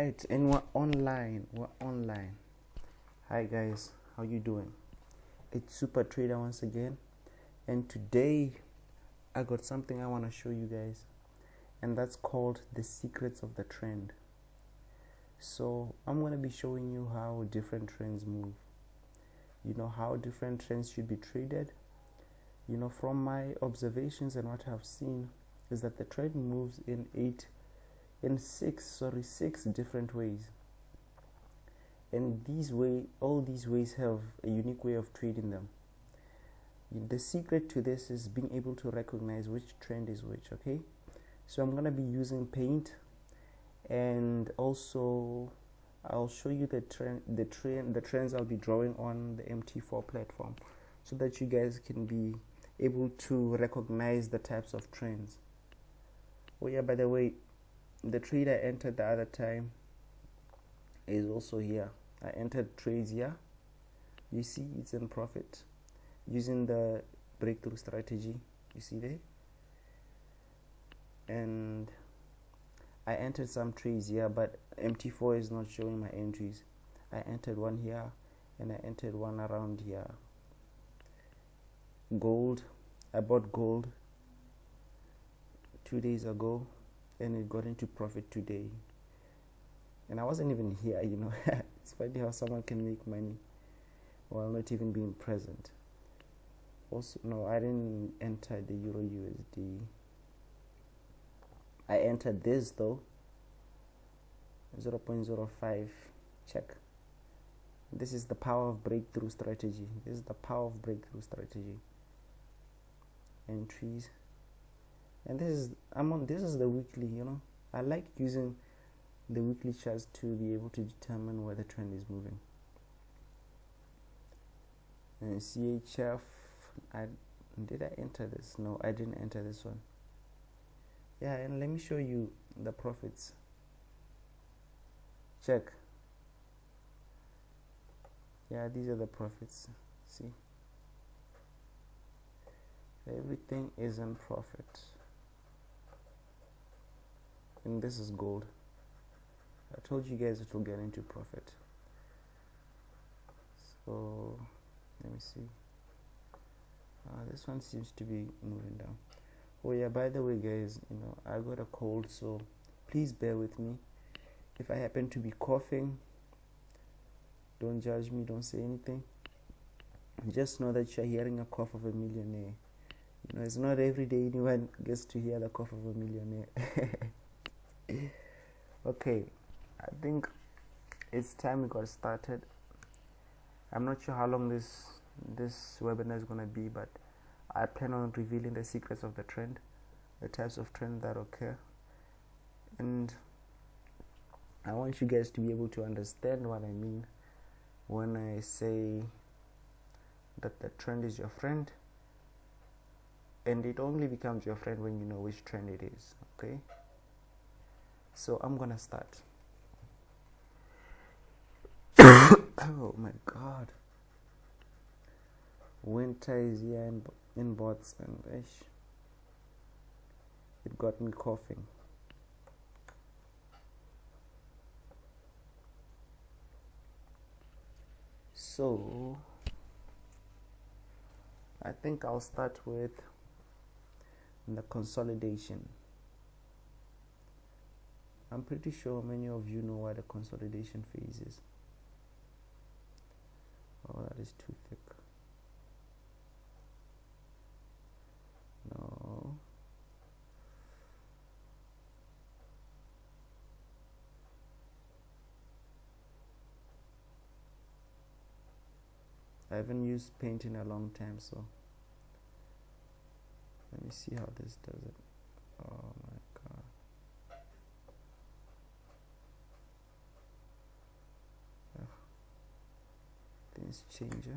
right, and we're online. Hi guys, how you doing? It's Super Trader once again, and today I got something I want to show you guys, and that's called the secrets of the trend. So I'm going to be showing you how different trends move, how different trends should be traded. From my observations and what I've seen is that the trend moves in six different ways, and all these ways have a unique way of trading them. The secret to this is being able to recognize which trend is which. Okay, so I'm gonna be using Paint, and also I'll show you the trends I'll be drawing on the MT4 platform, so that you guys can be able to recognize the types of trends. Oh yeah, by the way, the trade I entered the other time is also here. I entered trades here. You see it's in profit using the breakthrough strategy. You see there? And I entered some trades here, but MT4 is not showing my entries. I entered one here and I entered one around here. Gold. I bought gold 2 days ago, and it got into profit today, and I wasn't even here. It's funny how someone can make money while not even being present. Also, no, I didn't enter the Euro USD. I entered this though, 0.05. Check. This is the power of breakthrough strategy. Entries. And this is the weekly. I like using the weekly charts to be able to determine where the trend is moving. And CHF, did I enter this? No, I didn't enter this one. Yeah, and let me show you the profits. Check. Yeah, these are the profits. See, everything is in profit. And this is gold. I told you guys it will get into profit. So let me see. This one seems to be moving down. Oh yeah, by the way guys, I got a cold, so please bear with me. If I happen to be coughing, don't judge me, don't say anything. Just know that you're hearing a cough of a millionaire. It's not every day anyone gets to hear the cough of a millionaire. Okay, I think it's time we got started. I'm not sure how long this webinar is gonna be, but I plan on revealing the secrets of the trend, the types of trend that occur, and I want you guys to be able to understand what I mean when I say that the trend is your friend, and it only becomes your friend when you know which trend it is. Okay, so I'm gonna start. Oh my god, winter is here in bots, and it got me coughing. So I think I'll start with the consolidation. I'm pretty sure many of you know what a consolidation phase is. Oh, that is too thick. No. I haven't used Paint in a long time, so let me see how this does it. Oh my god. Ugh. Things change.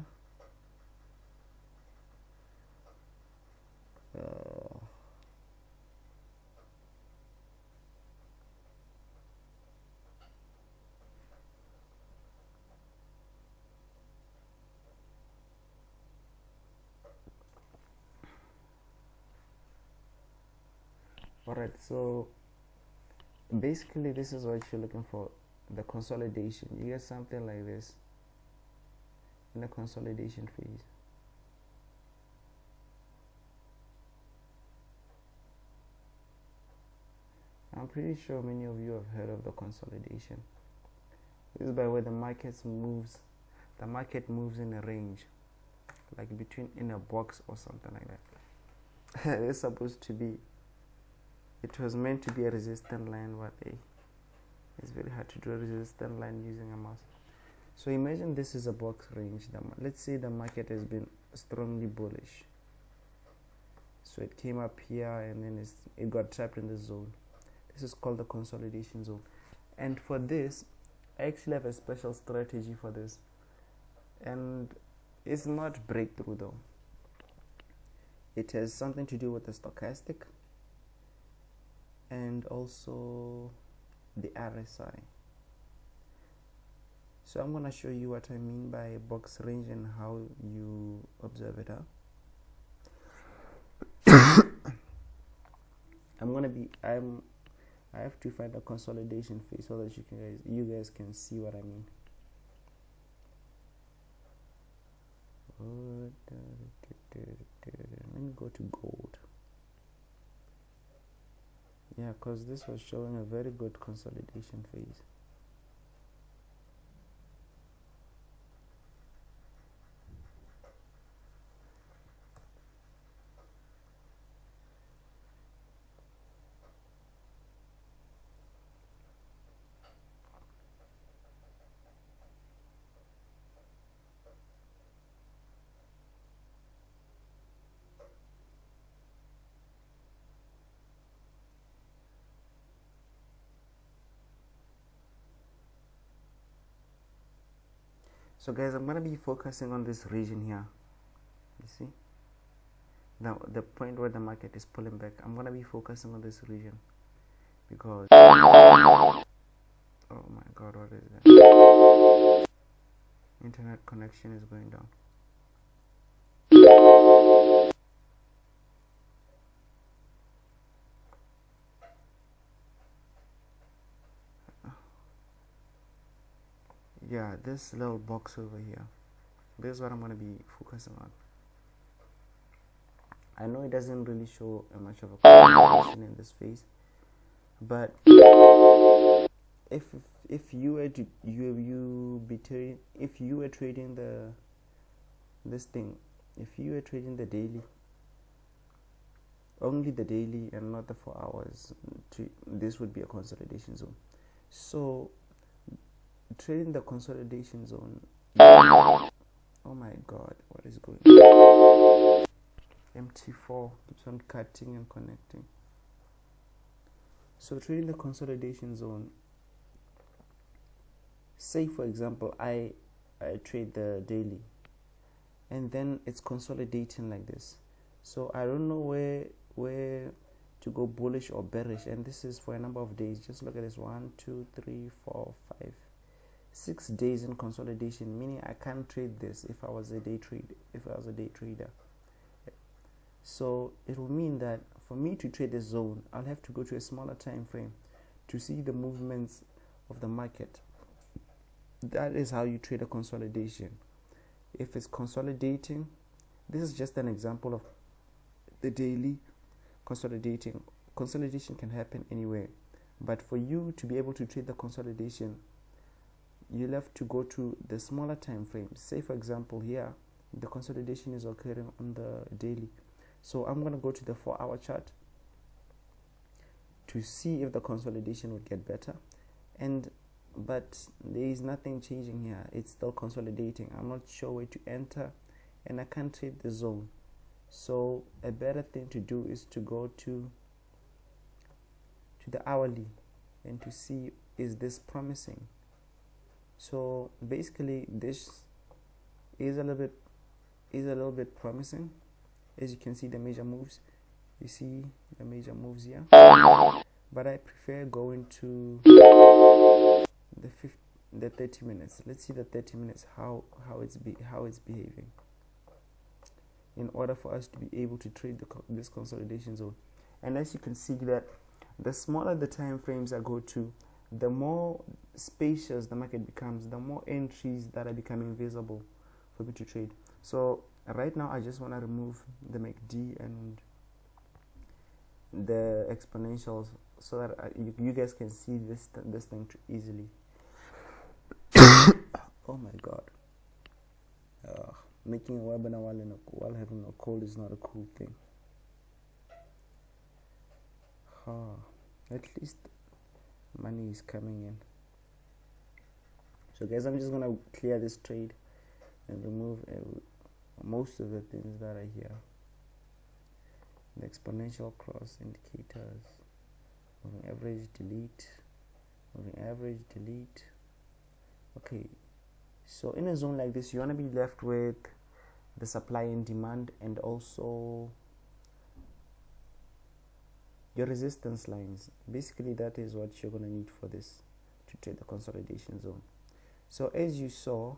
Alright, so basically this is what you're looking for. the consolidation. You get something like this in the consolidation phase. I'm pretty sure many of you have heard of the consolidation. This is by where the market moves in a range, like in a box or something like that. It's supposed to be, it was meant to be a resistant line, but it's very hard to do a resistant line using a mouse. So imagine this is a box range. Let's say the market has been strongly bullish. So it came up here and then it got trapped in the zone. This is called the consolidation zone. And for this, I actually have a special strategy for this. And it's not breakthrough though. It has something to do with the stochastic and also the RSI. So I'm going to show you what I mean by a box range and how you observe it. I have to find a consolidation phase so that you guys can see what I mean. Let me go to gold. Yeah, because this was showing a very good consolidation phase. So guys, I'm going to be focusing on this region here. You see? Now, the point where the market is pulling back, I'm going to be focusing on this region. Because... oh my god, what is that? Internet connection is going down. Yeah, this little box over here, this is what I'm going to be focusing on. I know it doesn't really show much of a correlation in this phase, but if you were to if you were trading if you were trading the daily, only the daily and not the 4 hours, this would be a consolidation zone. So trading the consolidation zone, oh my god, what is going on? MT4 keeps on cutting and connecting. So trading the consolidation zone, say for example I trade the daily and then it's consolidating like this, so I don't know where to go bullish or bearish, and this is for a number of days. Just look at this: 1 2 3 4 5 6 days in consolidation, meaning I can't trade this if I was a day trader. So it will mean that for me to trade this zone, I'll have to go to a smaller time frame to see the movements of the market. That is how you trade a consolidation. If it's consolidating, this is just an example of the daily consolidating. Consolidation can happen anywhere, but for you to be able to trade the consolidation, you'll have to go to the smaller time frame. Say for example here, the consolidation is occurring on the daily. So I'm going to go to the 4-hour chart to see if the consolidation would get better. But there is nothing changing here. It's still consolidating. I'm not sure where to enter, and I can't trade the zone. So a better thing to do is to go to the hourly and to see, is this promising? So basically this is a little bit promising. As you can see, the major moves, you see the major moves here, but I prefer going to the 30 minutes. Let's see the 30 minutes, how it's behaving, in order for us to be able to trade this consolidation zone. And as you can see, that the smaller the time frames I go to, the more spacious the market becomes, the more entries that are becoming visible for me to trade. So right now I just want to remove the MACD and the exponentials so that you guys can see this thing easily. Oh my god, making a webinar while having a cold is not a cool thing. At least money is coming in. So guys, I'm just gonna clear this trade and remove most of the things that are here. The exponential cross indicators, moving average, delete, moving average, delete. Okay, so in a zone like this, you want to be left with the supply and demand, and also your resistance lines. Basically, that is what you're going to need for this to trade the consolidation zone. So as you saw,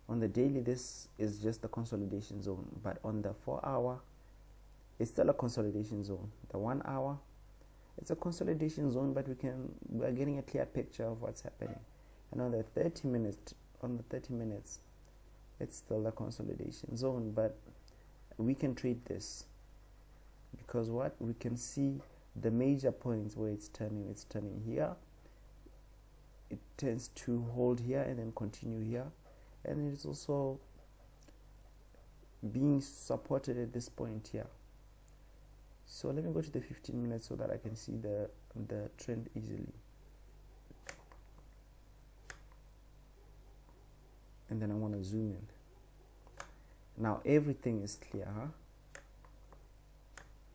on the daily, this is just the consolidation zone, but on the 4 hour it's still a consolidation zone. The 1 hour, it's a consolidation zone, but we're getting a clear picture of what's happening. And on the 30 minutes, it's still a consolidation zone, but we can trade this because what we can see, the major points where it's turning here, it tends to hold here and then continue here, and it's also being supported at this point here. So let me go to the 15 minutes so that I can see the trend easily. And then I want to zoom in. Now everything is clear,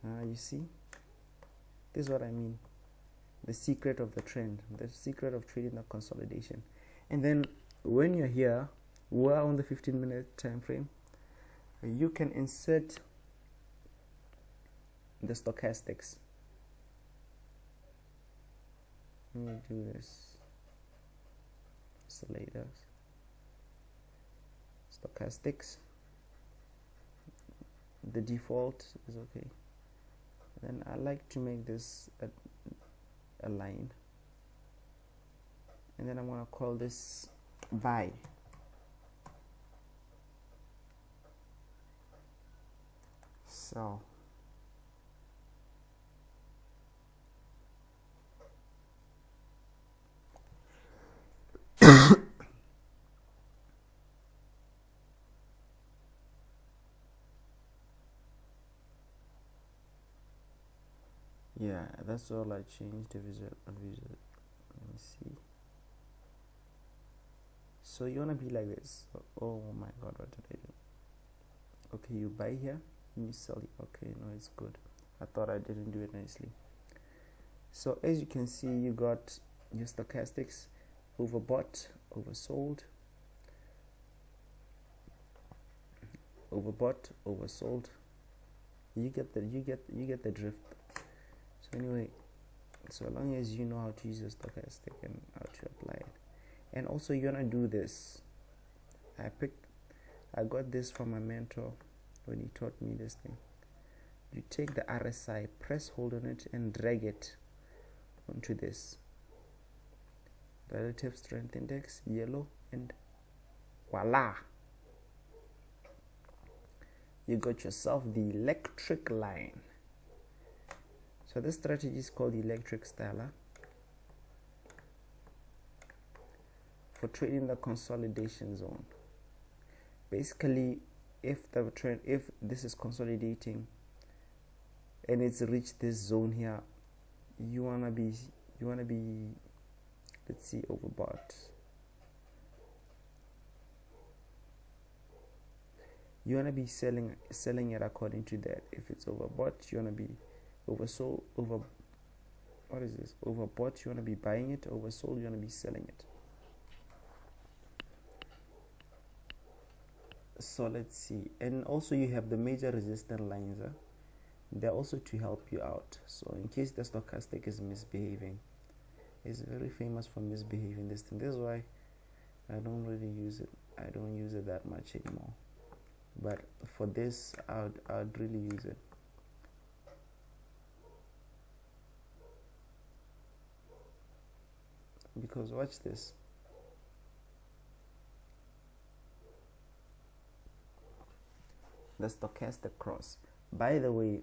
you see? This is what I mean. The secret of the trend, the secret of trading the consolidation. And then when you're here, we're on the 15-minute time frame, you can insert the stochastics. Let me do this. Oscillators, stochastics. The default is okay. Then I like to make this a line, and then I'm going to call this buy. So yeah, that's all I changed. The visual. Let me see. So you want to be like this. Oh my god, what did I do? Okay, you buy here and you sell it. Okay, no, it's good. I thought I didn't do it nicely. So as you can see, you got your stochastics: overbought, oversold, overbought, oversold. You get the drift. So anyway, so long as you know how to use the stochastic and how to apply it, and also you're gonna do this. I got this from my mentor when he taught me this thing. You take the RSI, press hold on it, and drag it onto this relative strength index, yellow, and voila, you got yourself the electric line. So this strategy is called electric style for trading the consolidation zone. Basically, if this is consolidating and it's reached this zone here, you wanna be let's see, overbought. You wanna be selling it according to that. If it's overbought, you wanna be oversold. What is this? Overbought, you wanna be buying it. Oversold, you wanna be selling it. So let's see. And also you have the major resistance lines. They're also to help you out. So in case the stochastic is misbehaving, it's very famous for misbehaving this thing. This is why I don't really use it. I don't use it that much anymore. but for this I'd really use it. Because watch this. The stochastic cross. By the way,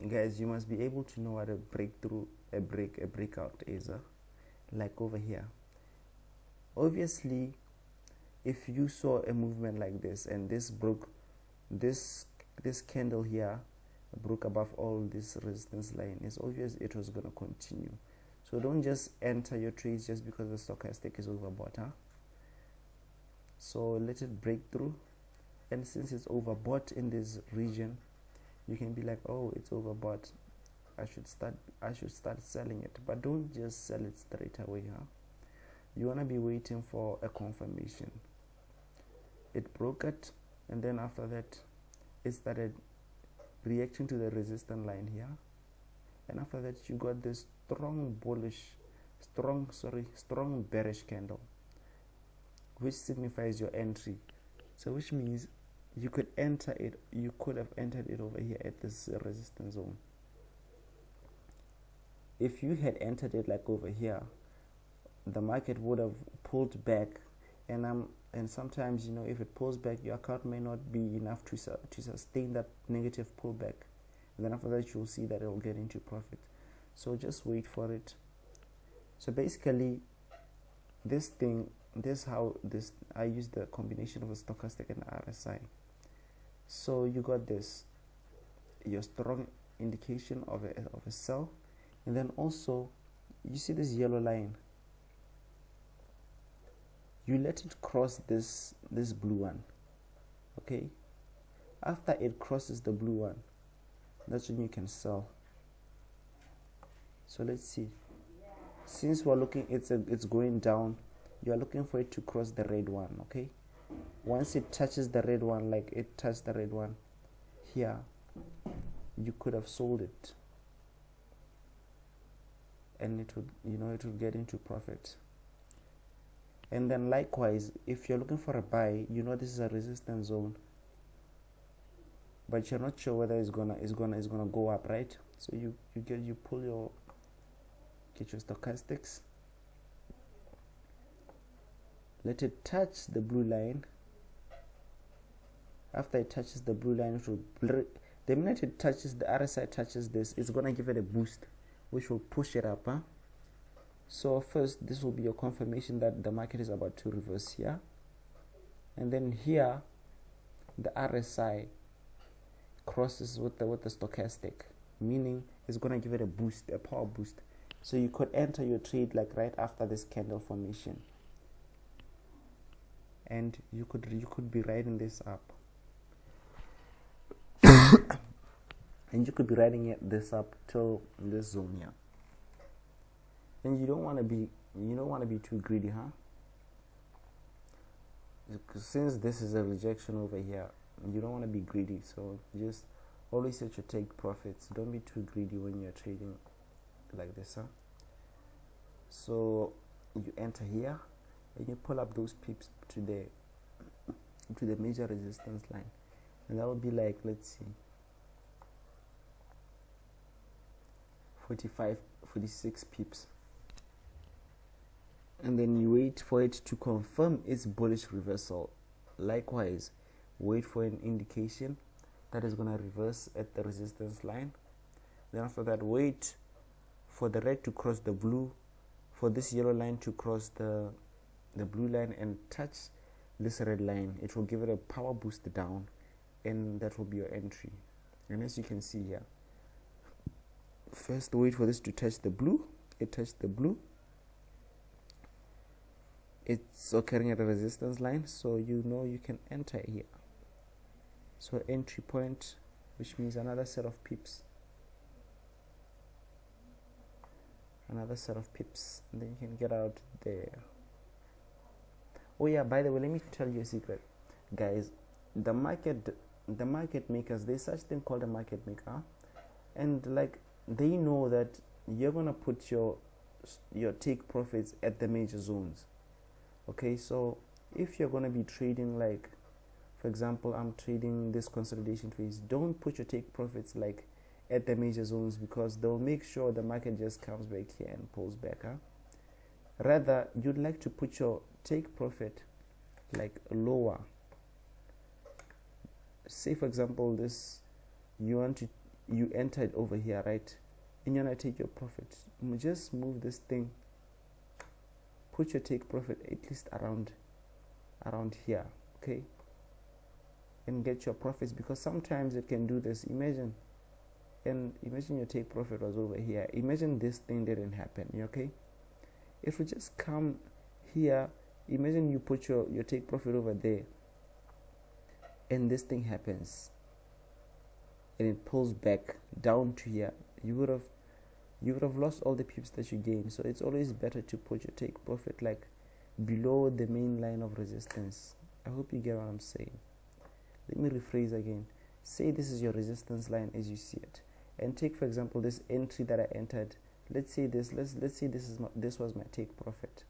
guys, you must be able to know what a breakthrough, a breakout is. Like over here. Obviously, if you saw a movement like this and this broke, this candle here broke above all this resistance line, it's obvious it was going to continue. So don't just enter your trades just because the stochastic is overbought. So let it break through, and since it's overbought in this region, you can be like, oh, it's overbought, I should start selling it. But don't just sell it straight away. You want to be waiting for a confirmation. It broke it, and then after that it started reacting to the resistance line here, and after that you got this strong bearish candle, which signifies your entry. So which means you could enter it, you could have entered it over here at this resistance zone. If you had entered it like over here, the market would have pulled back, and sometimes, you know, if it pulls back, your account may not be enough to sustain that negative pullback, and then after that you'll see that it will get into profit. So just wait for it. So basically, I use the combination of a stochastic and RSI. So you got this, your strong indication of a sell, and then also you see this yellow line. You let it cross this blue one. Okay, after it crosses the blue one, that's when you can sell. So let's see. Since we're looking, it's going down, you are looking for it to cross the red one. Okay, once it touches the red one, like it touched the red one here, you could have sold it, and it would get into profit. And then likewise, if you're looking for a buy, you know this is a resistance zone, but you're not sure whether it's gonna go up, right? So get your stochastics, let it touch the blue line. After it touches the blue line, it will the minute it touches, the RSI touches this, it's gonna give it a boost, which will push it up. So first, this will be your confirmation that the market is about to reverse here, and then here the RSI crosses with the stochastic, meaning it's gonna give it a boost, a power boost. So you could enter your trade like right after this candle formation, and you could be riding this up, and you could be riding this up till this zone here. And you don't want to be too greedy, since this is a rejection over here, you don't want to be greedy. So just always set your take profits. Don't be too greedy when you're trading like this. So you enter here and you pull up those pips to the major resistance line, and that would be like, let's see, 46 pips. And then you wait for it to confirm its bullish reversal. Likewise, wait for an indication that is going to reverse at the resistance line. Then after that, wait for the red to cross the blue, for this yellow line to cross the blue line and touch this red line. It will give it a power boost down, and that will be your entry. And as you can see here, first wait for this to touch the blue. It touched the blue. It's occurring at a resistance line, so you know you can enter here. So entry point, which means another set of pips, and then you can get out there. Oh yeah, by the way, let me tell you a secret, guys. The market makers, there's such thing called a market maker, and like they know that you're gonna put your take profits at the major zones. Okay, so if you're going to be trading, like For example, I'm trading this consolidation phase. Don't put your take profits like at the major zones, because they'll make sure the market just comes back here and pulls back. Rather, you'd like to put your take profit like lower. Say for example, this you entered over here, right? And you want to take your profit. Just move this thing. Put your take profit at least around here, okay? And get your profits, because sometimes it can do this. Imagine your take profit was over here. Imagine this thing didn't happen, okay? If we just come here, imagine you put your take profit over there, and this thing happens, and it pulls back down to here. You would have lost all the pips that you gained. So it's always better to put your take profit like below the main line of resistance. I hope you get what I'm saying. Let me rephrase again. Say this is your resistance line as you see it, and take for example this entry that I entered. Let's say this was my take profit.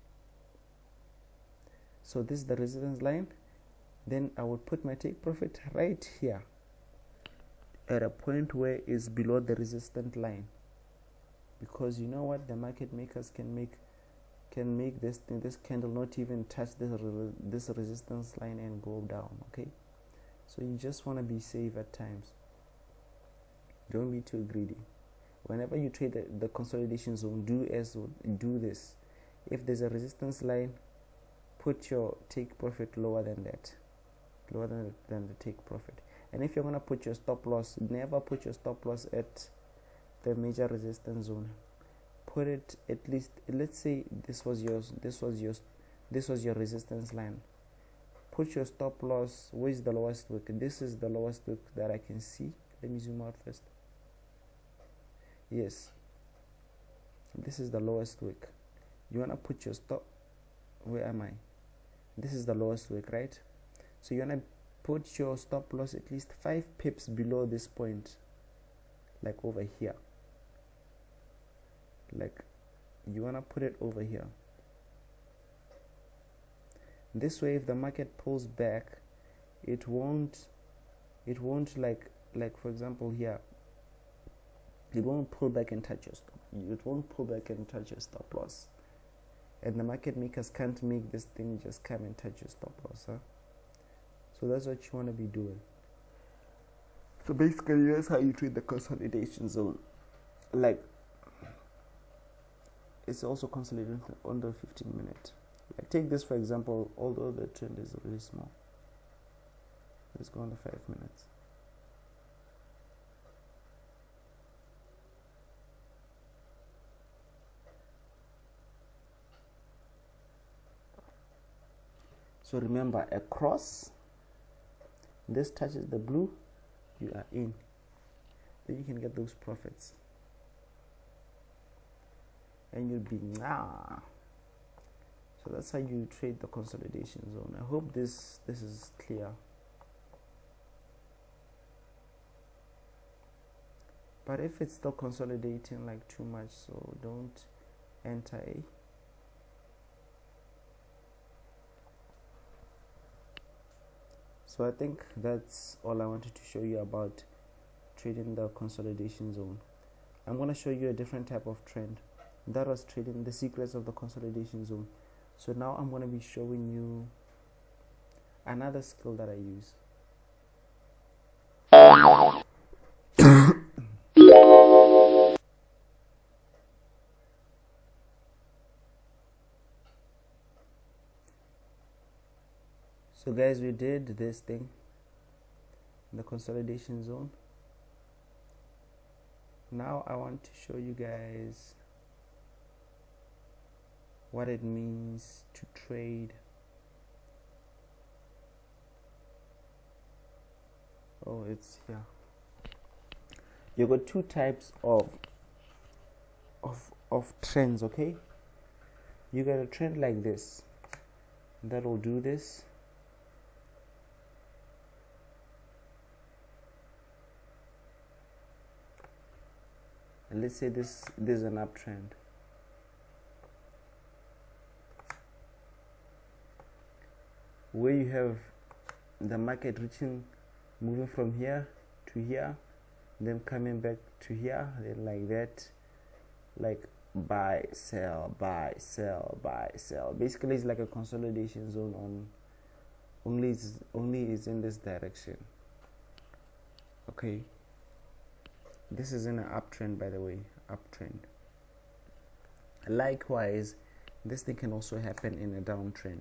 So this is the resistance line. Then I would put my take profit right here at a point where it's below the resistance line, because you know what, the market makers can make this candle not even touch this resistance line and go down, okay? So you just want to be safe at times. Don't be too greedy. Whenever you trade the consolidation zone, do this. If there's a resistance line, put your take profit lower than that, lower than the take profit. And if you're going to put your stop loss, never put your stop loss at the major resistance zone. Put it at least, let's say this was your resistance line. Put your stop loss. Where is the lowest wick? This is the lowest wick that I can see. Let me zoom out first. Yes, this is the lowest wick. You want to put your stop. Where am I? This is the lowest wick, right? So you want to put your stop loss at least 5 pips below this point, like over here. Like you want to put it over here. This way, if the market pulls back, it won't like for example here, it won't pull back and touch your stop. It won't pull back and touch your stop loss, and the market makers can't make this thing just come and touch your stop loss, So that's what you want to be doing. So basically, that's how you treat the consolidation zone. Like, it's also consolidated under 15 minutes. Like, take this for example, although the trend is really small. Let's go on the 5 minutes. So remember, a cross, this touches the blue, you are in. Then you can get those profits. And you'll be nah. So that's how you trade the consolidation zone. I hope this is clear. But if it's still consolidating like too much, so don't enter a. So I think that's all I wanted to show you about trading the consolidation zone. I'm going to show you a different type of trend. That was trading the secrets of the consolidation zone. So now I'm going to be showing you another skill that I use. So guys, we did this thing, the consolidation zone. Now I want to show you guys what it means to trade. Oh, it's here. You got two types of trends, okay? You got a trend like this that will do this. And let's say this is an uptrend. Where you have the market moving from here to here, then coming back to here, then like that, like buy, sell, buy, sell, buy, sell. Basically, it's like a consolidation zone on only is in this direction. Okay, this is in an uptrend, by the way, uptrend. Likewise, this thing can also happen in a downtrend.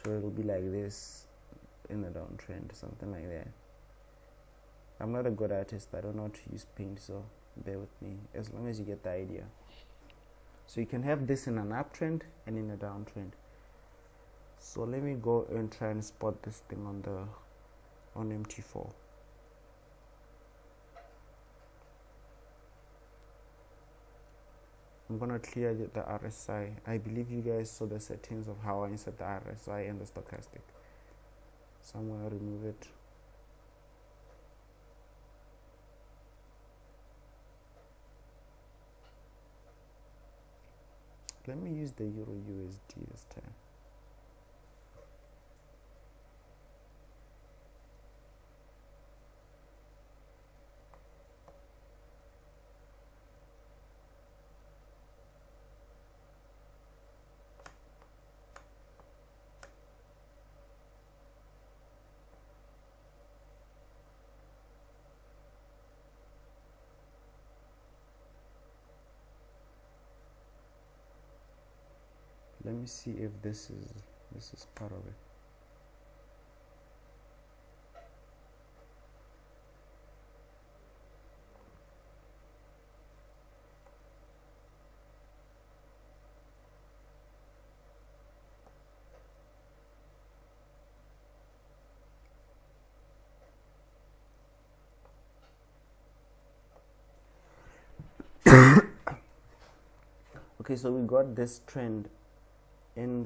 So it will be like this in a downtrend, something like that. I'm not a good artist, I don't know how to use paint, so bear with me as long as you get the idea. So you can have this in an uptrend and in a downtrend. So let me go and try and spot this thing on MT4. I'm gonna clear the RSI. I believe you guys saw the settings of how I insert the RSI and the stochastic. So I'm gonna remove it. Let me use the Euro USD this time. Let me see if this is part of it. Okay, so we got this trend in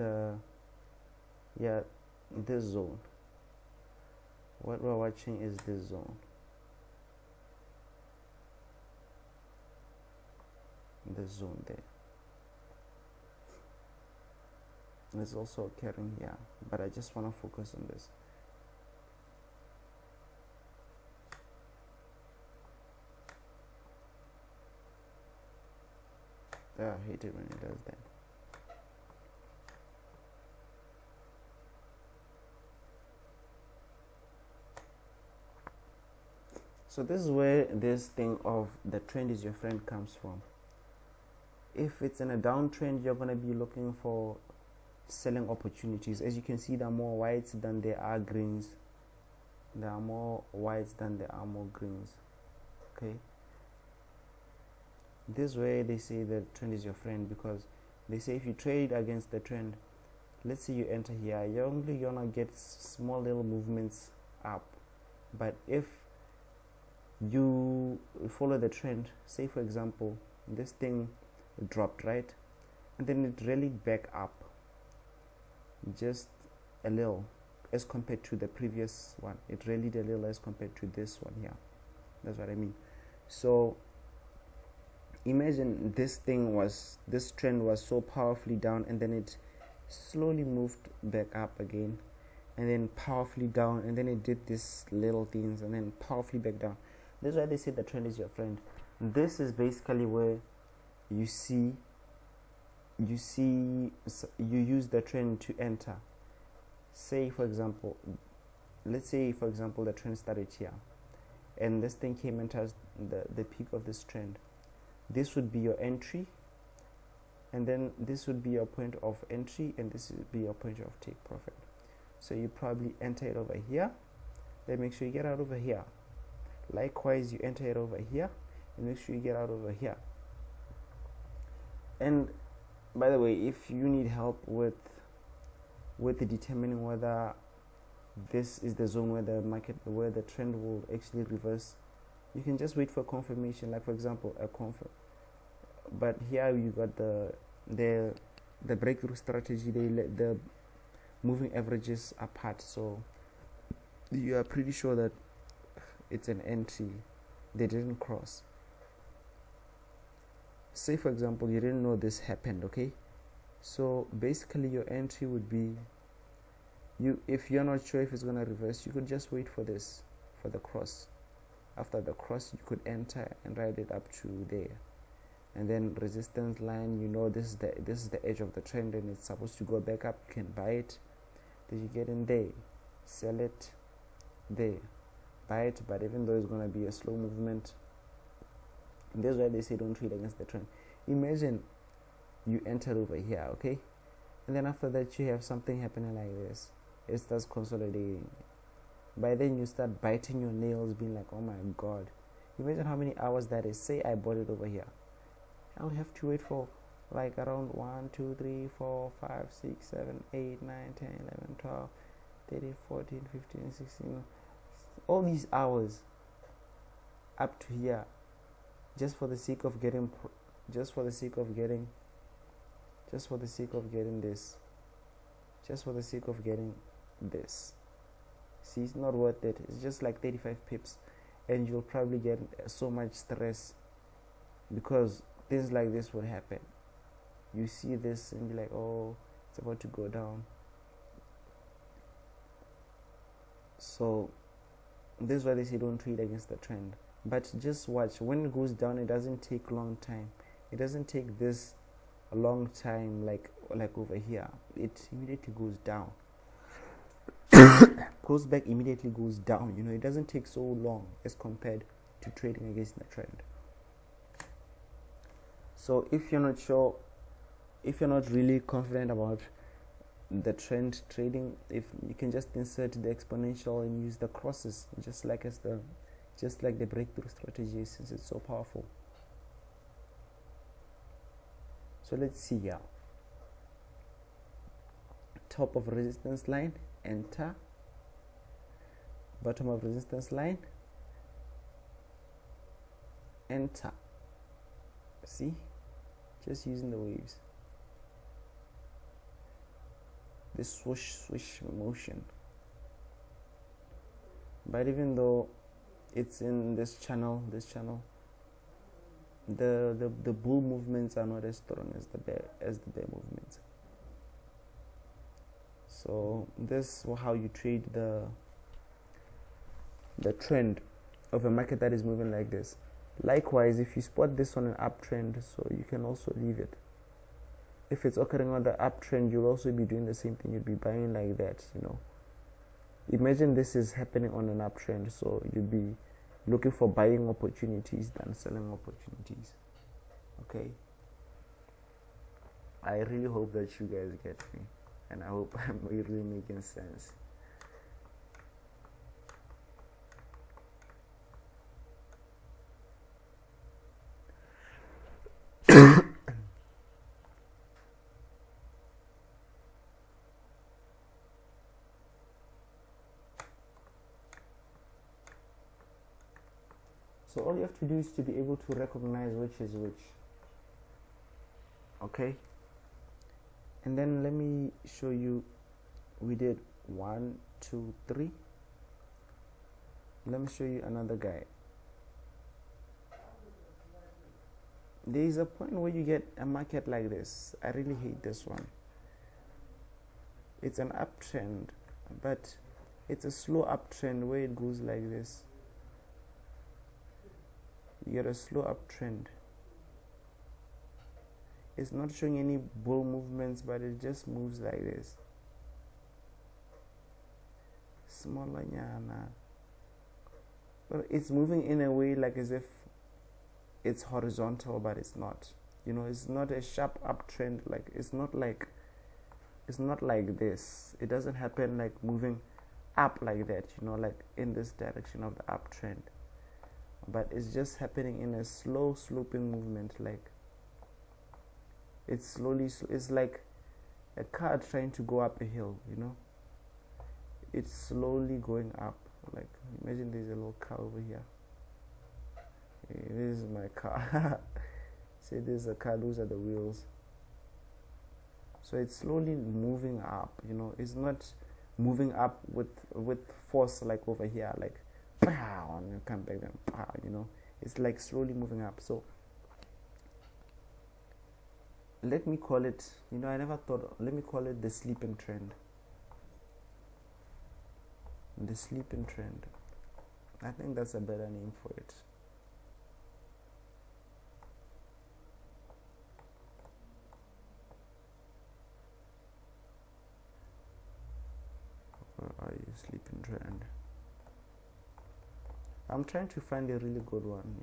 this zone. What we're watching is this zone, there. It's also occurring here, but I just want to focus on this. I hate it when it does that. So this is where this thing of the trend is your friend comes from. If it's in a downtrend, you're going to be looking for selling opportunities. As you can see, there are more whites than there are greens. There are more whites than there are more greens. Okay. This way they say the trend is your friend, because they say if you trade against the trend, let's say you enter here, you're only gonna get small little movements up. But if you follow the trend, say for example this thing dropped, right, and then it rallied back up just a little as compared to the previous one. It rallied a little as compared to this one here. That's what I mean. So imagine this trend was so powerfully down, and then it slowly moved back up again, and then powerfully down, and then it did these little things, and then powerfully back down. That's why they say the trend is your friend. This is basically where you use the trend to enter. Say for example, let's say for example the trend started here, and this thing came and touched the peak of this trend. This would be your entry, and then this would be your point of entry, and this would be your point of take profit. So you probably enter it over here, then make sure you get out over here. Likewise, you enter it over here and make sure you get out over here. And by the way, if you need help with determining whether this is the zone where the trend will actually reverse, you can just wait for confirmation, like for example a confirm. But here you got the breakthrough strategy. They let the moving averages apart, so you are pretty sure that it's an entry. They didn't cross. Say for example you didn't know this happened, okay, So basically your entry would be, if you're not sure if it's going to reverse, you could just wait for this, for the cross. After the cross, you could enter and ride it up to there, and then resistance line, this is the edge of the trend and it's supposed to go back up. You can buy it, then you get in there, sell it there, buy it. But even though it's going to be a slow movement, that's why they say don't trade against the trend. Imagine you entered over here, okay, and then after that you have something happening like this. It starts consolidating. By then you start biting your nails, being like, oh my god, imagine how many hours that is. Say I bought it over here, I'll have to wait for like around 1 2 3 4 5 6 7 8 9 10 11 12 13 14 15 16, all these hours up to here, just for the sake of getting this, just for the sake of getting this. See, it's not worth it. It's just like 35 pips, and you'll probably get so much stress because things like this would happen. You see this and be like, oh, it's about to go down. So this is why they say don't trade against the trend. But just watch, when it goes down, it doesn't take long time. It doesn't take this a long time like over here. It immediately goes down. Goes back, immediately goes down. It doesn't take so long as compared to trading against the trend. So if you're not sure, if you're not really confident about the trend trading, if you can just insert the exponential and use the crosses, just like the breakthrough strategy, since it's so powerful. So let's see here. Top of resistance line, enter. Bottom of resistance line, enter. See, just using the waves, this swoosh motion. But even though it's in this channel, the bull movements are not as strong as the bear movements. So this is how you trade the trend of a market that is moving like this. Likewise, if you spot this on an uptrend, so you can also leave it. If it's occurring on the uptrend, you'll also be doing the same thing. You'll be buying like that. Imagine this is happening on an uptrend, so you'll be looking for buying opportunities than selling opportunities. Okay, I really hope that you guys get me, and I hope I'm really making sense. So all you have to do is to be able to recognize which is which. Okay, and then let me show you. We did 1 2 3. Let me show you another guy. There is a point where you get a market like this. I really hate this one. It's an uptrend, but it's a slow uptrend where it goes like this. You get a slow uptrend. It's not showing any bull movements, but it just moves like this. Smaller nyana. But it's moving in a way like as if it's horizontal, but it's not. It's not a sharp uptrend. Like it's not like this. It doesn't happen like moving up like that. Like in this direction of the uptrend. But it's just happening in a slow sloping movement. Like it's like a car trying to go up a hill. It's slowly going up. Like imagine there's a little car over here. This is my car. See, there's a car, those are the wheels. So it's slowly moving up. It's not moving up with force like over here, like pow, and you come back then pow. It's like slowly moving up. So let me call it, I never thought, let me call it the sleeping trend. The sleeping trend. I think that's a better name for it. Where are you? Sleeping trend. I'm trying to find a really good one,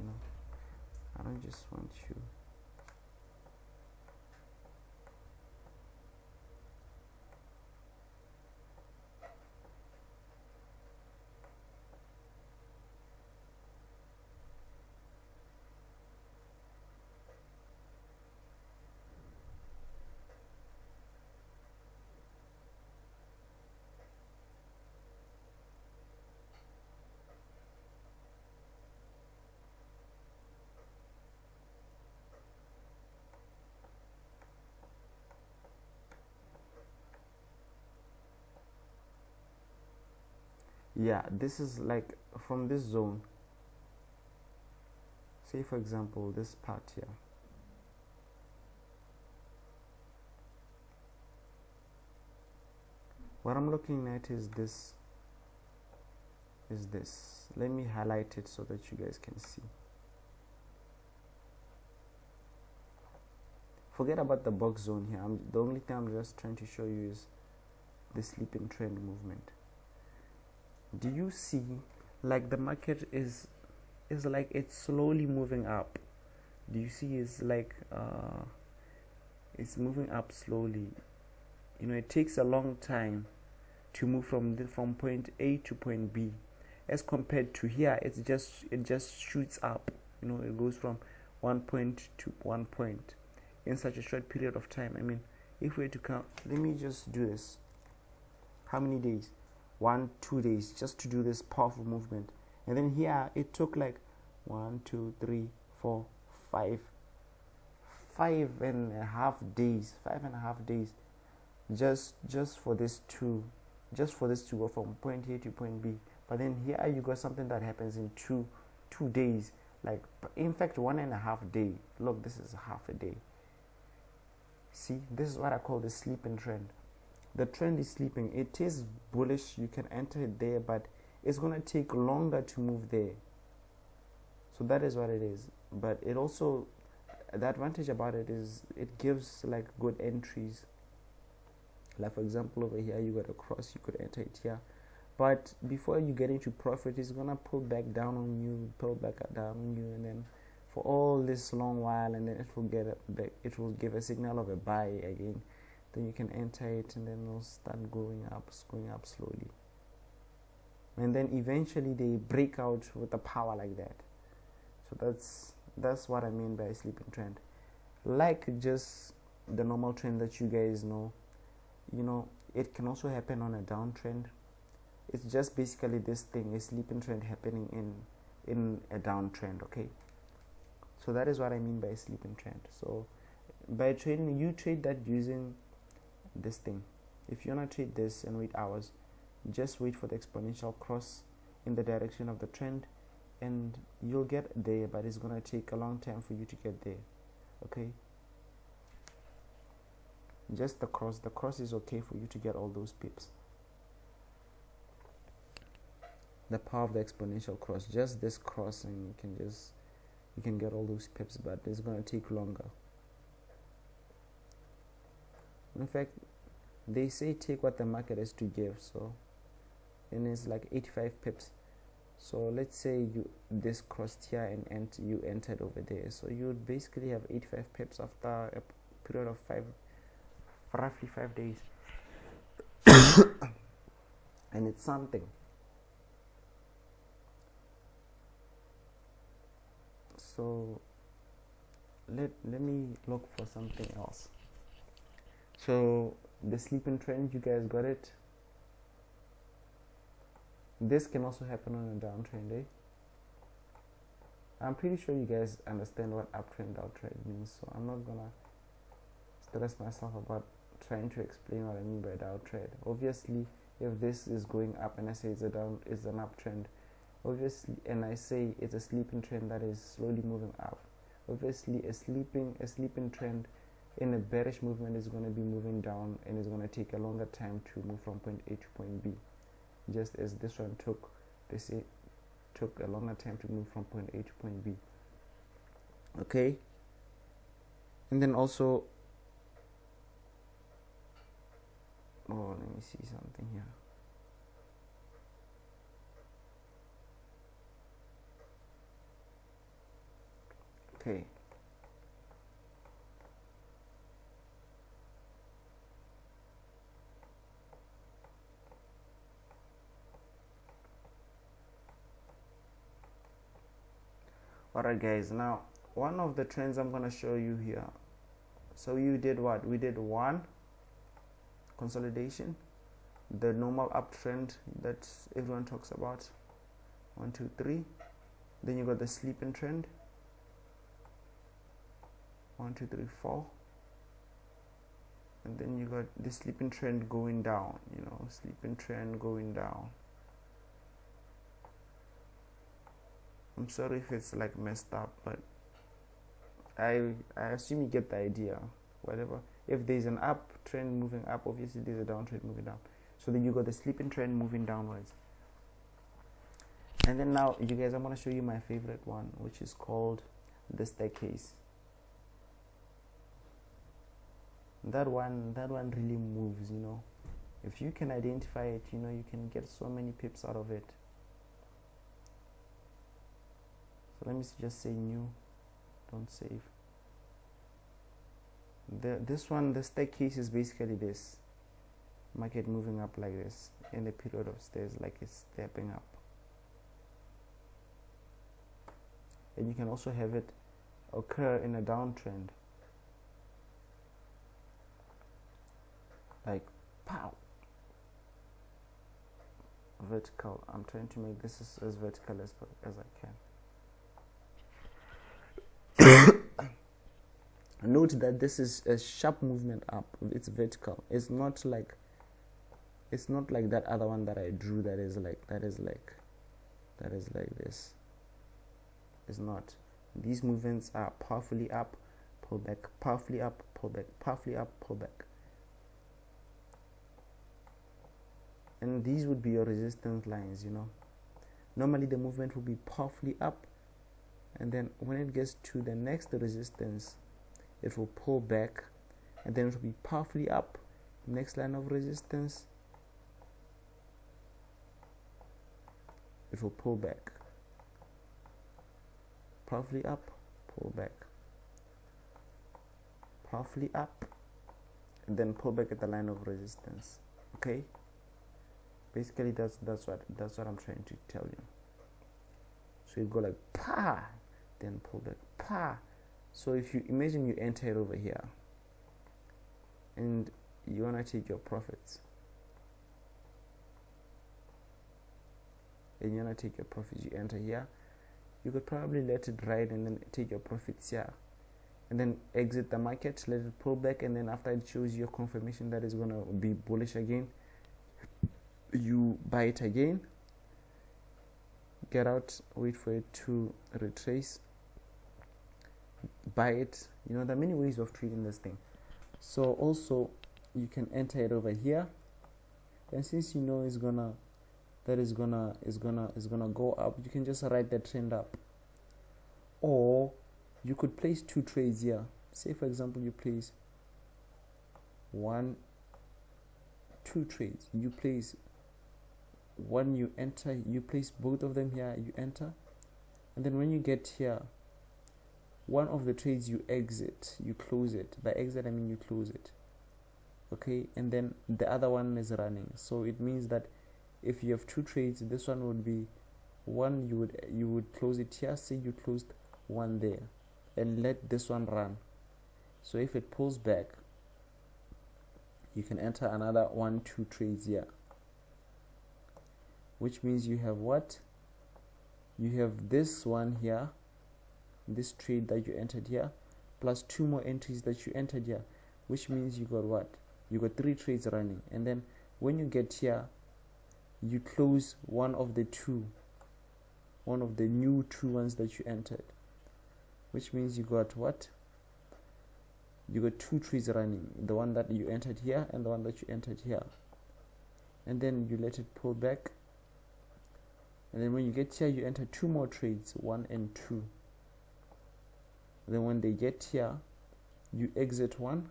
I don't just want you. Yeah, this is like from this zone. Say for example this part here. What I'm looking at is this. Let me highlight it so that you guys can see. Forget about the box zone here. The only thing I'm just trying to show you is the sleeping trend movement. Do you see like the market is like it's slowly moving up? Do you see it's like it's moving up slowly? It takes a long time to move from point A to point B, as compared to here it just shoots up. It goes from one point to one point in such a short period of time. I mean, if we were to count, let me just do this. How many days? 1-2 days just to do this powerful movement. And then here it took like 1 2 3 4 5 5.5 days 5.5 days just for this to go from point A to point B. But then here you got something that happens in two days, like in fact 1.5 day. Look, this is half a day. See, this is what I call the sleeping trend. The trend is sleeping. It is bullish, you can enter it there, but it's going to take longer to move there. So that is what it is. But it also, the advantage about it is it gives like good entries. Like for example over here you got a cross, you could enter it here, but before you get into profit it's gonna pull back down on you, and then for all this long while, and then it will give a signal of a buy again. Then you can enter it, and then it'll start going up slowly, and then eventually they break out with the power like that. So that's what I mean by a sleeping trend. Like just the normal trend that you guys know, it can also happen on a downtrend. It's just basically this thing, a sleeping trend happening in a downtrend. Okay, so that is what I mean by a sleeping trend. So by trading, you trade that using this thing. If you want to trade this and wait hours, just wait for the exponential cross in the direction of the trend, and you'll get there, but it's gonna take a long time for you to get there. Okay, just the cross is okay for you to get all those pips. The power of the exponential cross, just this cross, and you can get all those pips, but it's gonna take longer. In fact, they say take what the market has to give, so and it's like 85 pips. So let's say this crossed here and you entered over there, so you would basically have 85 pips after a period of roughly 5 days. And it's something. So let me look for something else. So the sleeping trend, you guys got it. This can also happen on a downtrend, eh? I'm pretty sure you guys understand what uptrend, downtrend means, so I'm not gonna stress myself about trying to explain what I mean by downtrend. Obviously, if this is going up and I say it's an uptrend, obviously, and I say it's a sleeping trend that is slowly moving up, obviously a sleeping trend in a bearish movement is going to be moving down, and it's going to take a longer time to move from point A to point B, just as this one took a longer time to move from point A to point B. Okay, and then also, let me see something here. Okay, alright guys, now one of the trends I'm going to show you here. So you did what? We did one consolidation, the normal uptrend that everyone talks about, 1 2 3. Then you got the sleeping trend, 1 2 3 4, and then you got the sleeping trend going down, sleeping trend going down. I'm sorry if it's like messed up, but I assume you get the idea. Whatever, if there's an uptrend moving up, obviously there's a downtrend moving down. So then you got the sleeping trend moving downwards. And then now, you guys, I'm going to show you my favorite one, which is called the staircase. That one really moves, if you can identify it, you can get so many pips out of it. So let me just say new, don't save. This one, the staircase, is basically this market moving up like this in a period of stairs, like it's stepping up. And you can also have it occur in a downtrend, like pow, vertical. I'm trying to make this as vertical as I can. Note that this is a sharp movement up. It's vertical. It's not like that other one that I drew that is like this. It's not. These movements are powerfully up, pull back, powerfully up, pull back, powerfully up, pull back. And these would be your resistance lines, Normally the movement will be powerfully up, and then when it gets to the next resistance, it will pull back, and then it will be powerfully up. Next line of resistance, it will pull back, powerfully up, pull back, powerfully up, and then pull back at the line of resistance. Okay, basically that's what I'm trying to tell you. So you go like pa, then pull back, pa. So if you imagine you enter it over here and you want to take your profits, you enter here, you could probably let it ride and then take your profits here, and then exit the market, let it pull back, and then after it shows your confirmation that is going to be bullish again, you buy it again, get out, wait for it to retrace, buy it. There are many ways of trading this thing. So also you can enter it over here, and since it's gonna go up, you can just write that trend up. Or you could place 2 trades here. Say for example you place 1 2 trades. You place one, you enter, you place both of them here, you enter, and then when you get here, one of the trades you exit, you close it. By exit I mean you close it. Okay, and then the other one is running. So it means that if you have 2 trades, this one would be one, you would close it here. Say you closed one there and let this one run. So if it pulls back, you can enter another 1 2 trades here, which means you have what? You have this one here, this trade that you entered here, plus 2 more entries that you entered here, which means you got what? You got 3 trades running. And then when you get here, you close one of the new 2 ones that you entered, which means you got what? you got two trades running, the one that you entered here and the one that you entered here, and then you let it pull back, and then when you get here you enter two more trades, 1 and 2. Then when they get here you exit one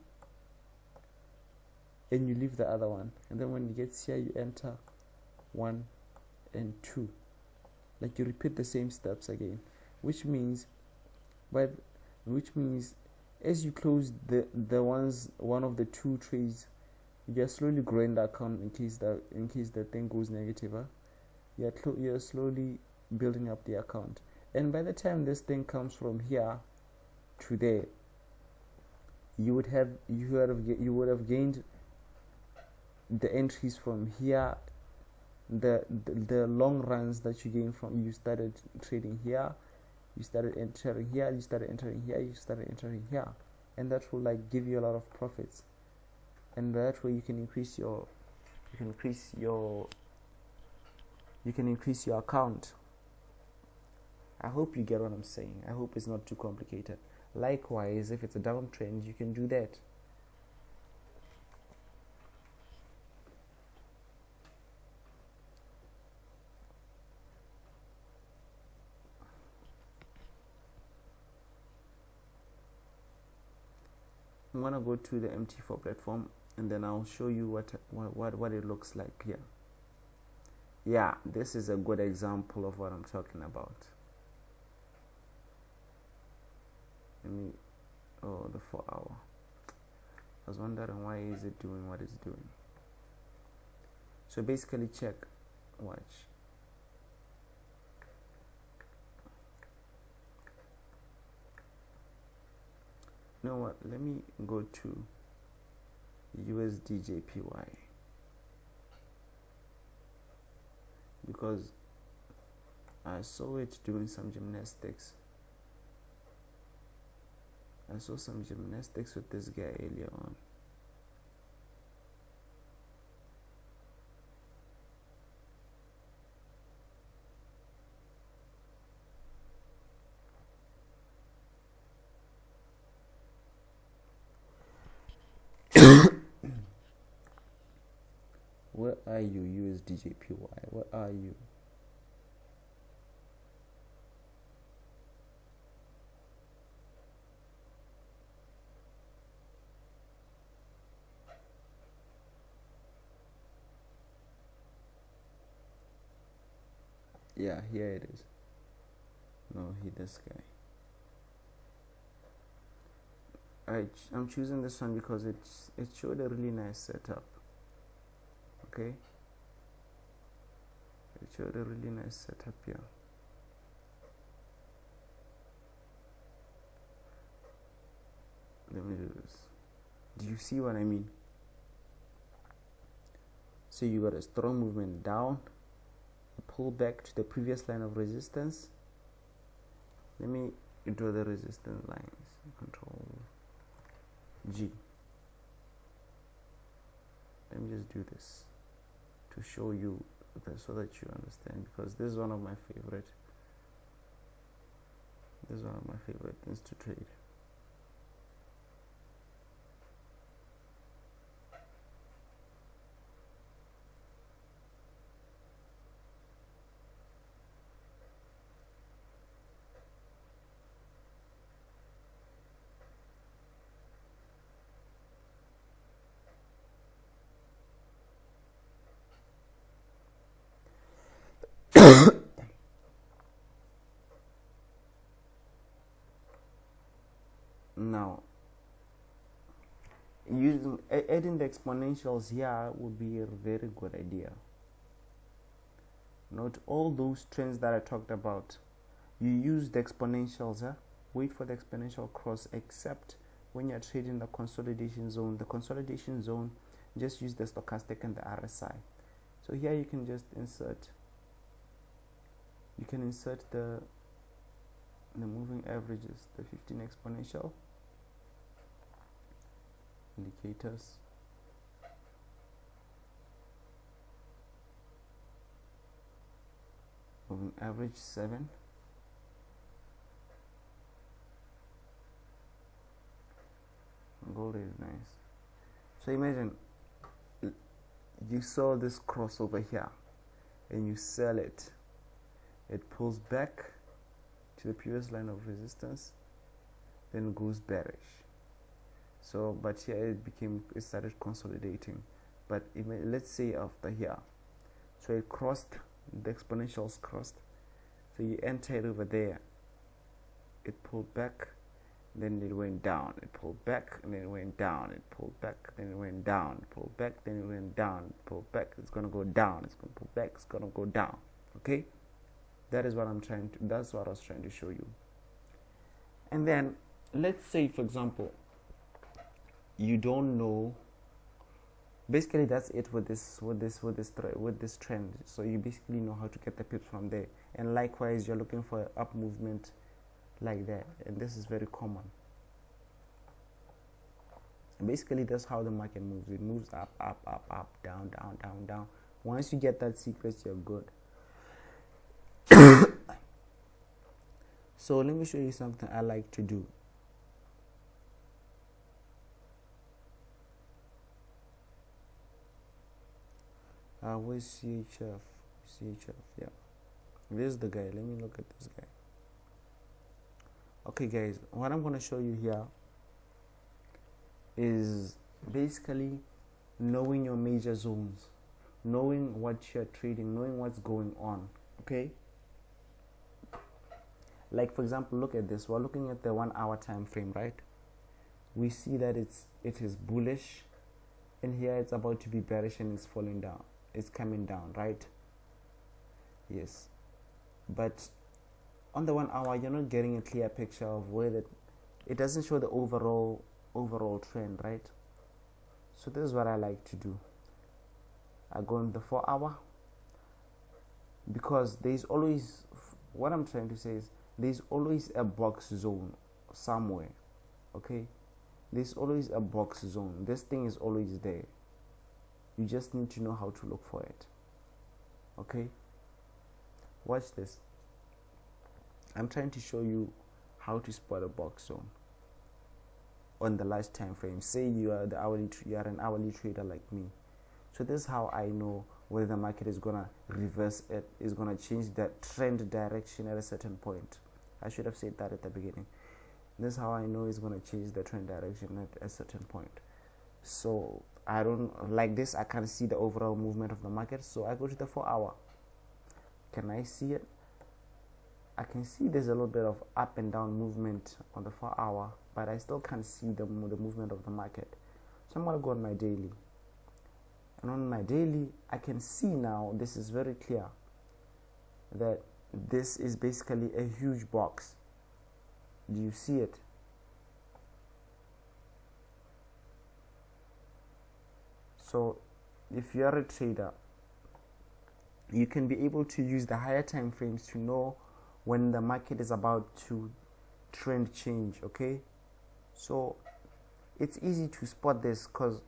and you leave the other one, and then when it gets here you enter 1 and 2. Like you repeat the same steps again, which means as you close one of the two trades, you're slowly growing the account in case the thing goes negative. You're slowly building up the account, and by the time this thing comes from here to there, you would have gained the entries from here, the long runs that you gain from you started trading here, you started entering here, you started entering here, you started entering here, and that will like give you a lot of profits, and that way you can increase your account. I hope you get what I'm saying. I hope it's not too complicated. Likewise, if it's a downtrend, you can do that. I'm gonna go to the MT4 platform, and then I'll show you what it looks like here. Yeah, this is a good example of what I'm talking about. The 4 hour. I was wondering why is it doing what it's doing. So basically check, watch. You know what, let me go to USDJPY, because I saw it doing some gymnastics. I saw some gymnastics with this guy earlier on. Where are you, USDJPY? Where are you? Yeah, here it is. No, this guy. I'm choosing this one because it showed a really nice setup. Okay, it showed a really nice setup here. Let me do this. Do you see what I mean? So you got a strong movement down, a pull back to the previous line of resistance. Let me draw the resistance lines. Control G. Let me just do this to show you so that you understand, because this is one of my favorite things to trade. Now, adding the exponentials here would be a very good idea. Note all those trends that I talked about. You use the exponentials. Wait for the exponential cross, except when you're trading the consolidation zone. The consolidation zone, just use the stochastic and the RSI. So here you can just insert. You can insert the moving averages, the 15 exponential indicators, moving average 7, Gold is nice. So imagine you saw this cross over here and you sell it. It pulls back to the previous line of resistance, then goes bearish. So but here it started consolidating. But let's say after here, so it crossed, the exponentials crossed, so you entered over there, it pulled back, then it went down, it pulled back, and then it went down, it pulled back, then it went down, it pulled back, then it went down, it pulled back, it's gonna go down, it's gonna pull back, it's gonna go down. Okay, that is what that's what I was trying to show you. And then let's say, for example, you don't know. Basically, that's it with this trend. So you basically know how to get the pips from there. And likewise, you're looking for an up movement like that, and this is very common. Basically, that's how the market moves. It moves up, up, up, up, down, down, down, down. Once you get that sequence, you're good. So let me show you something I like to do. Where's CHF? Yeah, this is the guy. Let me look at this guy. Okay guys, what I'm going to show you here is basically knowing your major zones, knowing what you're trading, knowing what's going on. Okay, like for example, look at this. We're looking at the 1 hour time frame, right? We see that it is bullish, and here it's about to be bearish and it's falling down, it's coming down, right? Yes, but on the 1 hour you're not getting a clear picture of where it doesn't show the overall trend, right? So this is what I like to do. I go on the 4 hour, because there's always, what I'm trying to say is, there's always a box zone somewhere. Okay, there's always a box zone. This thing is always there. You just need to know how to look for it. Okay, watch this. I'm trying to show you how to spot a box zone on the large time frame. Say you are an hourly trader like me. So this is how I know whether the market is gonna reverse it, is gonna change the trend direction at a certain point. I should have said that at the beginning. This is how I know it's gonna change the trend direction at a certain point. So I don't like this. I can't see the overall movement of the market, so I go to the 4 hour. Can I see it? I can see there's a little bit of up and down movement on the 4 hour, but I still can't see the movement of the market. So I'm going to go on my daily. And on my daily, I can see now, this is very clear, that this is basically a huge box. Do you see it? So if you are a trader, you can be able to use the higher time frames to know when the market is about to trend change. Okay, so it's easy to spot this, because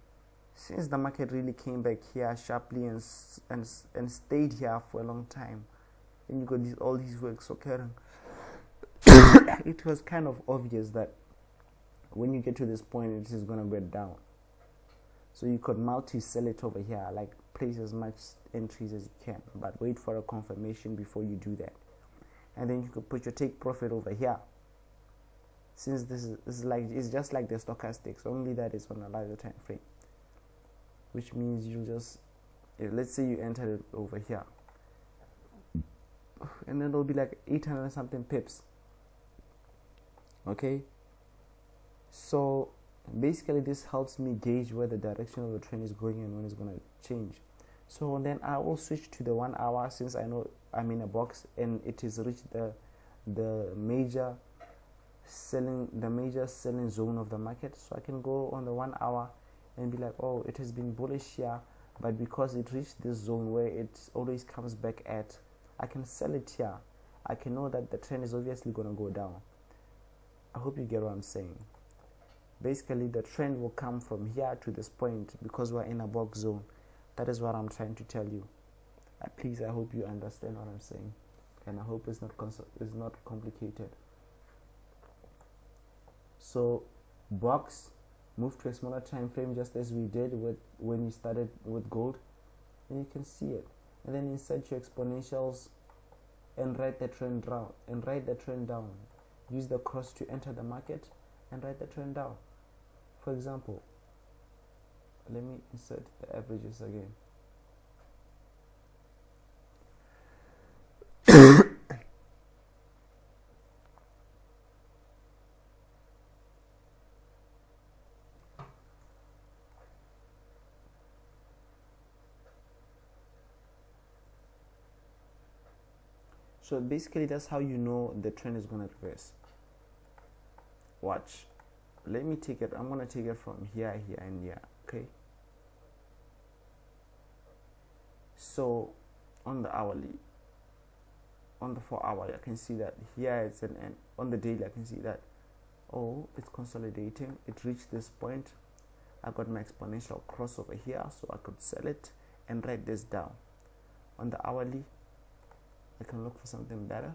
since the market really came back here sharply and stayed here for a long time, and you got all these works occurring, it was kind of obvious that when you get to this point, it is going to go down. So you could multi-sell it over here, like place as much entries as you can, but wait for a confirmation before you do that. And then you could put your take profit over here. Since this is like, it's just like the stochastics, only that is on a larger time frame, which means you just, let's say you enter it over here, and then it'll be like 800 something pips. Okay, so basically this helps me gauge where the direction of the trend is going and when it's going to change. So then I will switch to the 1 hour, since I know I'm in a box and it is reached the major selling zone of the market. So I can go on the 1 hour and be like, oh, it has been bullish here, but because it reached this zone where it always comes back at, I can sell it here. I can know that the trend is obviously going to go down. I hope you get what I'm saying. Basically, the trend will come from here to this point because we're in a box zone. That is what I'm trying to tell you. Please, I hope you understand what I'm saying, and I hope it's not complicated. So, box move to a smaller time frame, just as we did with when we started with gold, and you can see it. And then insert your exponentials and write the trend down. Use the cross to enter the market and write the trend down. For example, let me insert the averages again. So basically that's how you know the trend is going to reverse. Watch. Let me take it. I'm going to take it from here, and here. Okay. So on the hourly, on the 4 hour, I can see that here it's an end. On the daily, I can see that, oh, it's consolidating. It reached this point. I got my exponential cross over here, so I could sell it and write this down. On the hourly, I can look for something better.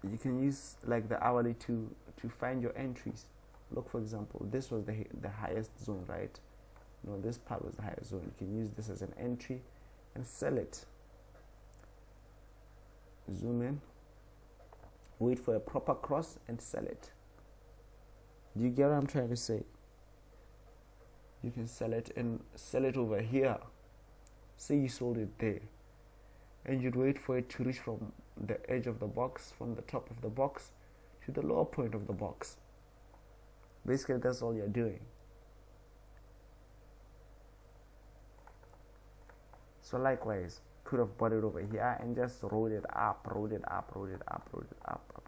You can use like the hourly to find your entries. Look, for example, this was the highest zone, right? No, this part was the highest zone. You can use this as an entry and sell it. Zoom in, wait for a proper cross and sell it. Do you get what I'm trying to say? You can sell it and sell it over here. Say you sold it there, and you'd wait for it to reach from the edge of the box, from the top of the box to the lower point of the box. Basically, that's all you're doing. So likewise, could have bought it over here and just rolled it up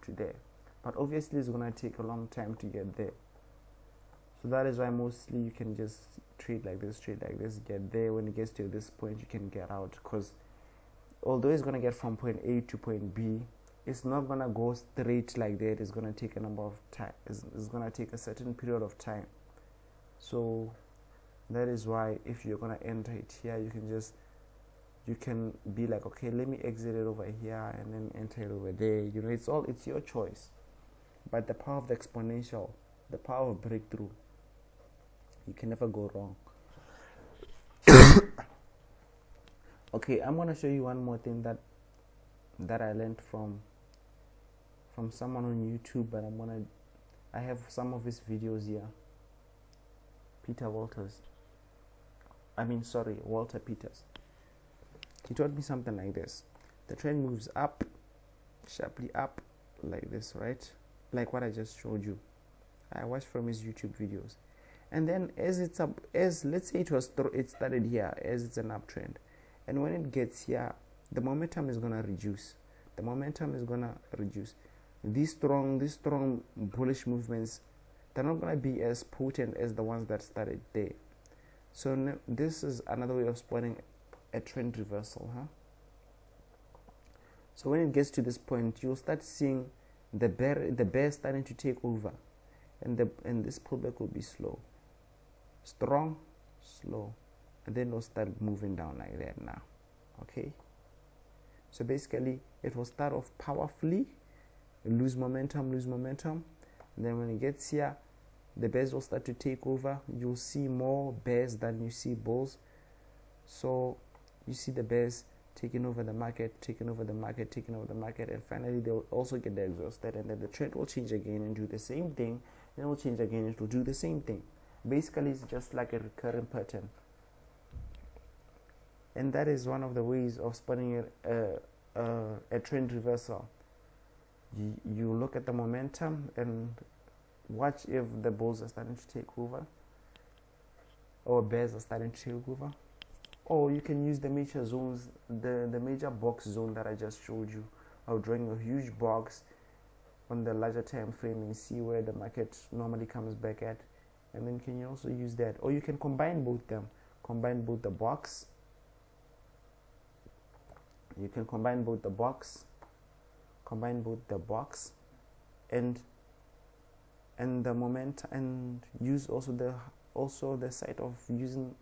to there. But obviously it's gonna take a long time to get there. So that is why mostly you can just trade like this, get there. When it gets to this point, you can get out, because although it's gonna get from point A to point B, it's not gonna go straight like that. It's gonna take a number of time. It's gonna take a certain period of time. So that is why if you're gonna enter it here, you can be like, okay, let me exit it over here and then enter it over there. You know, it's your choice. But the power of the exponential, the power of breakthrough, you can never go wrong. Okay, I'm gonna show you one more thing that I learned from someone on YouTube, but I have some of his videos here. Walter Peters. He taught me something like this. The trend moves up, sharply up, like this, right? Like what I just showed you. I watched from his YouTube videos. And then as it's up, let's say it started here, as it's an uptrend. And when it gets here, the momentum is gonna reduce. These strong bullish movements, they're not gonna be as potent as the ones that started there. So this is another way of spotting a trend reversal, So when it gets to this point, you'll start seeing the bear starting to take over, and this pullback will be slow, strong, slow, and then it'll start moving down like that now. Okay, so basically it will start off powerfully, lose momentum, and then when it gets here, the bears will start to take over. You'll see more bears than you see bulls. So you see the bears taking over the market, and finally they'll also get exhausted, and then the trend will change again and do the same thing, and it will change again and it will do the same thing. Basically, it's just like a recurring pattern, and that is one of the ways of spotting a trend reversal. You look at the momentum and watch if the bulls are starting to take over or bears are starting to take over. Or you can use the major zones, the major box zone that I just showed you, of drawing a huge box on the larger time frame and see where the market normally comes back at, and then can you also use that. Or you can combine both them, combine both the box. You can combine both the box, and the moment, and use also the site of using,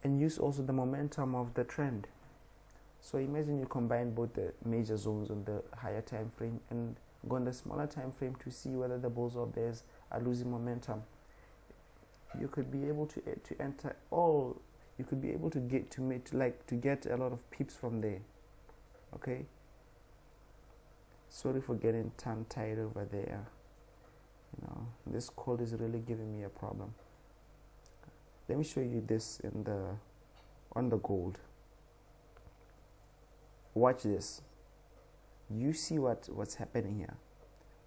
and use also the momentum of the trend. So imagine you combine both the major zones on the higher time frame and go on the smaller time frame to see whether the bulls or bears are losing momentum. You could be able to enter all. You could be able to get to get a lot of pips from there. Okay. Sorry for getting tongue-tied over there. You know, this cold is really giving me a problem. Let me show you this on the gold. Watch this. You see what's happening here.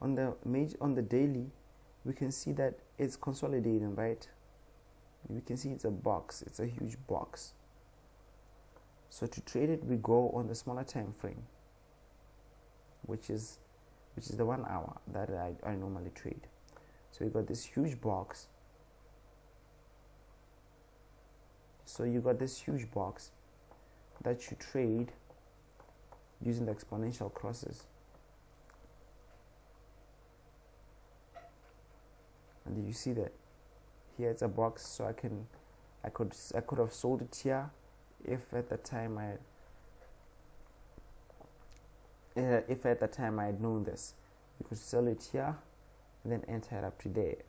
On the daily, we can see that it's consolidating, right? We can see it's a box. It's a huge box. So to trade it, we go on the smaller time frame, which is the 1 hour that I normally trade. So you got this huge box. So you got this huge box that you trade using the exponential crosses. And you see that here it's a box, so I could have sold it here if at the time I had known this. You could sell it here and then enter it up to there.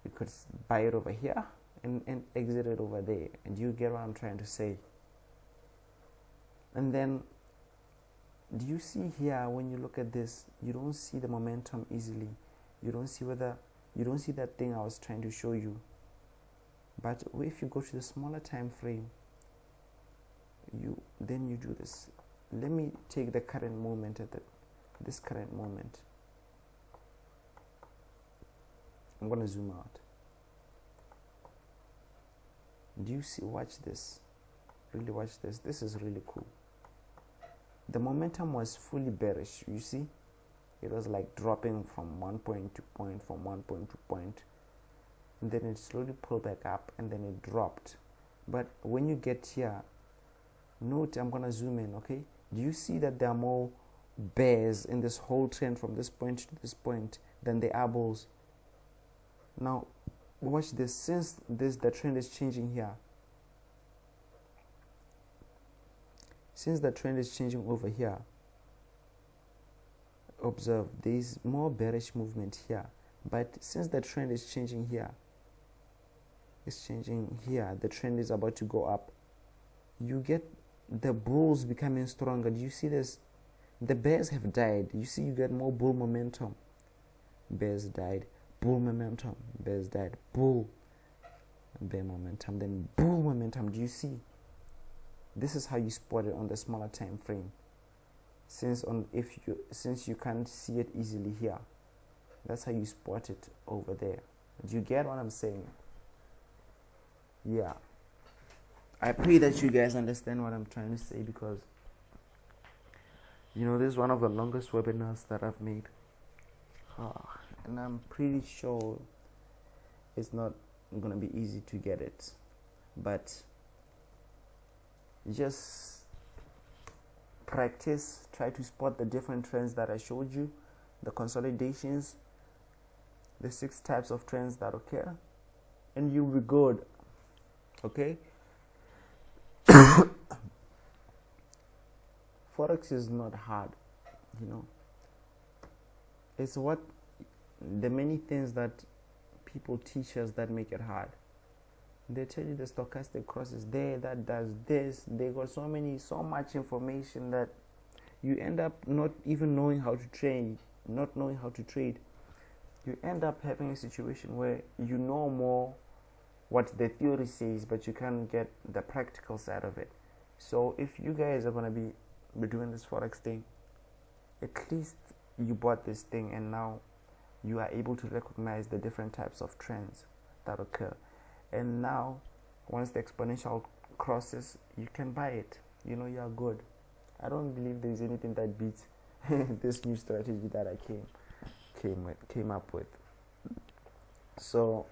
You could buy it over here and exit it over there. And you get what I'm trying to say. And then, do you see here, when you look at this, you don't see the momentum easily. You don't see that thing I was trying to show you. But if you go to the smaller time frame, then you do this. Let me take the current moment this current moment. I'm gonna zoom out. Do you see? Watch this. Really watch this. This is really cool. The momentum was fully bearish. You see, it was like dropping from one point to point, from one point to point, and then it slowly pulled back up, and then it dropped. But when you get here, note, I'm gonna zoom in. Okay, do you see that there are more bears in this whole trend from this point to this point than there are bulls? Now watch this. Since the trend is changing here, since the trend is changing over here, observe there is more bearish movement here. But since the trend is changing here, the trend is about to go up, you get the bulls becoming stronger. Do you see this? The bears have died. You see, you get more bull momentum. Bears died, bull momentum. Bears died, bull, bear momentum, then bull momentum. Do you see? This is how you spot it on the smaller time frame. Since you can't see it easily here, that's how you spot it over there. Do you get what I'm saying? Yeah. I pray that you guys understand what I'm trying to say, because this is one of the longest webinars that I've made. And I'm pretty sure it's not going to be easy to get it. But just practice, try to spot the different trends that I showed you, the consolidations, the 6 types of trends that occur, and you'll be good. Okay? Forex is not hard, it's what the many things that people teach us that make it hard. They tell you the stochastic cross is there, that does this. They got so much information that you end up not even knowing how to trade, not knowing how to trade. You end up having a situation where you know more what the theory says, but you can't get the practical side of it. So if you guys are going to be doing this Forex thing, at least you bought this thing and now you are able to recognize the different types of trends that occur. And now, once the exponential crosses, you can buy it. You are good. I don't believe there's anything that beats this new strategy that I came up with. So,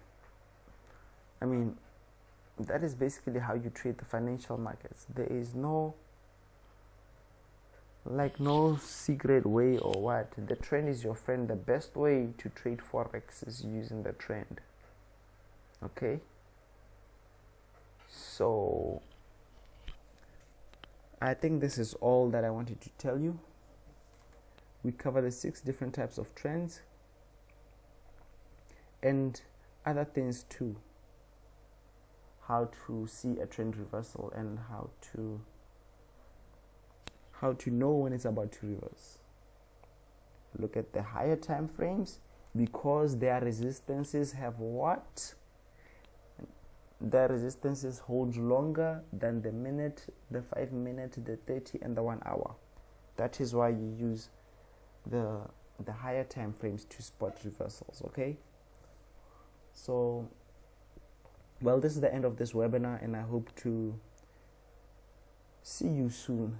that is basically how you trade the financial markets. There is no secret way or what. The trend is your friend. The best way to trade Forex is using the trend. Okay? So I think this is all that I wanted to tell you. We cover the 6 different types of trends and other things too. How to see a trend reversal and how to know when it's about to reverse. Look at the higher time frames, because their resistances have what? Their resistances hold longer than the minute, the 5 minute, the 30 and the 1 hour. That is why you use the higher time frames to spot reversals. Okay, so well, this is the end of this webinar and I hope to see you soon.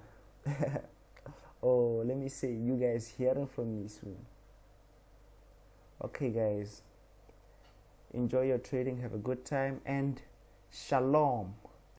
Oh, let me say, you guys hearing from me soon. Okay guys, enjoy your trading, have a good time, and shalom.